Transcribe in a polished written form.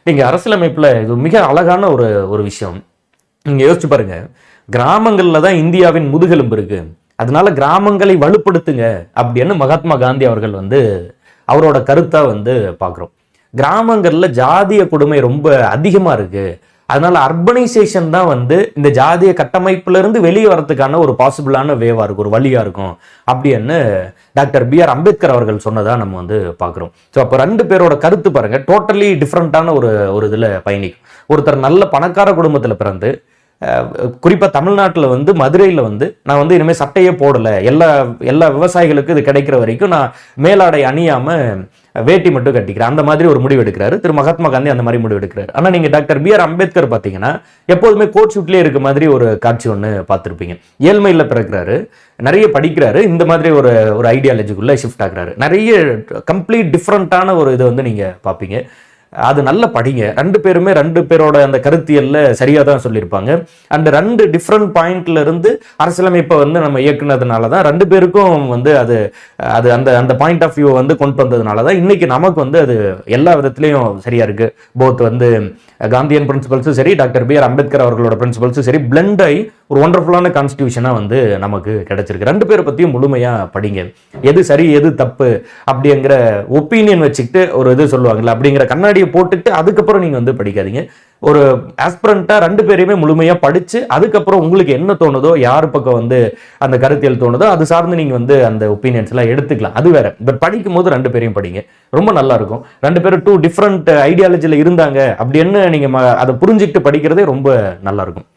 நீங்க அரசியலமைப்புல இது மிக அழகான ஒரு ஒரு விஷயம். நீங்க யோசிச்சு பாருங்க, கிராமங்கள்ல தான் இந்தியாவின் முதுகெலும்பு இருக்கு, அதனால கிராமங்களை வலுப்படுத்துங்க அப்படின்னு மகாத்மா காந்தி அவர்கள் வந்து அவரோட கருத்தா வந்து பார்க்குறோம். கிராமங்கள்ல ஜாதிய கொடுமை ரொம்ப அதிகமா இருக்கு, அதனால அர்பனைசேஷன் தான் வந்து இந்த ஜாதிய கட்டமைப்புல இருந்து வெளியே வரதுக்கான ஒரு பாசிபிளான வேவா இருக்கும், ஒரு வழியா இருக்கும் அப்படின்னு டாக்டர் பி.ஆர். அம்பேத்கர் அவர்கள் சொன்னதா நம்ம வந்து பார்க்குறோம். ஸோ அப்போ ரெண்டு பேரோட கருத்து பாருங்க, டோட்டலி டிஃப்ரெண்டான ஒரு ஒரு இதில் பயணிக்கும். ஒருத்தர் நல்ல பணக்கார குடும்பத்தில் பிறந்து குறிப்பாக தமிழ்நாட்டில் வந்து மதுரையில் வந்து நான் வந்து இனிமேல் சட்டையே போடலை, எல்லா எல்லா விவசாயிகளுக்கும் இது கிடைக்கிற வரைக்கும் நான் மேலாடை அணியாமல் வேட்டி மட்டும் கட்டிக்கிறேன், அந்த மாதிரி ஒரு முடிவு எடுக்கிறாரு. திரு மகாத்மா காந்தி அந்த மாதிரி முடிவு எடுக்கிறாரு. ஆனால் நீங்கள் டாக்டர் பி.ஆர். அம்பேத்கர் பார்த்தீங்கன்னா எப்போதுமே கோட் ஷூட்லேயே இருக்க மாதிரி ஒரு காட்சி ஒன்று பார்த்துருப்பீங்க. ஏழ்மையில் பிறக்கிறாரு, நிறைய படிக்கிறாரு, இந்த மாதிரி ஒரு ஒரு ஐடியாலஜிக்குள்ளே ஷிஃப்ட் ஆகுறாரு. நிறைய கம்ப்ளீட் டிஃப்ரெண்ட்டான ஒரு இதை வந்து நீங்கள் பார்ப்பீங்க. அது நல்ல படிங்க. ரெண்டு பேருமே ரெண்டு பேரோட அந்த கருத்தியல்ல சரியா தான் சொல்லியிருப்பாங்க. அந்த ரெண்டு டிஃப்ரெண்ட் பாயிண்ட்ல இருந்து அரசியலமைப்பை வந்து நம்ம இயக்குனதுனால தான் ரெண்டு பேருக்கும் வந்து அது அது அந்த அந்த பாயிண்ட் ஆஃப் வியூ வந்து கொண்டு வந்ததுனால தான் இன்னைக்கு நமக்கு வந்து அது எல்லா விதத்திலையும் சரியா இருக்கு. போத் வந்து காந்தியன் பிரின்சிபல்ஸும் சரி, டாக்டர் பி.ஆர். அம்பேத்கர் அவர்களோட பிரின்சிபல்ஸும் சரி, பிளெண்ட் ஆகி ஒரு ஒண்டர்ஃபுல்லான கான்ஸ்டியூஷனா வந்து நமக்கு கிடைச்சிருக்கு. ரெண்டு பேரை பத்தியும் முழுமையா படிங்க. எது சரி எது தப்பு அப்படிங்கிற ஒப்பீனியன் வச்சுக்கிட்டு ஒரு இது சொல்லுவாங்கல்ல, அப்படிங்கிற கண்ணாடியை போட்டுட்டு அதுக்கப்புறம் நீங்க வந்து படிக்காதீங்க. ஒரு ஆஸ்பிரண்டா ரெண்டு பேரையுமே முழுமையா படிச்சு அதுக்கப்புறம் உங்களுக்கு என்ன தோணுதோ, யார் பக்கம் வந்து அந்த கருத்தியல் தோணுதோ அது சார்ந்து நீங்க வந்து அந்த ஒப்பீனியன்ஸ் எல்லாம் எடுத்துக்கலாம், அது வேற. பட் படிக்கும் போது ரெண்டு பேரையும் படிங்க, ரொம்ப நல்லா இருக்கும். ரெண்டு பேரும் டூ டிஃப்ரெண்ட் ஐடியாலஜில இருந்தாங்க அப்படின்னு நீங்க அதை புரிஞ்சுக்கிட்டு படிக்கிறதே ரொம்ப நல்லா இருக்கும்.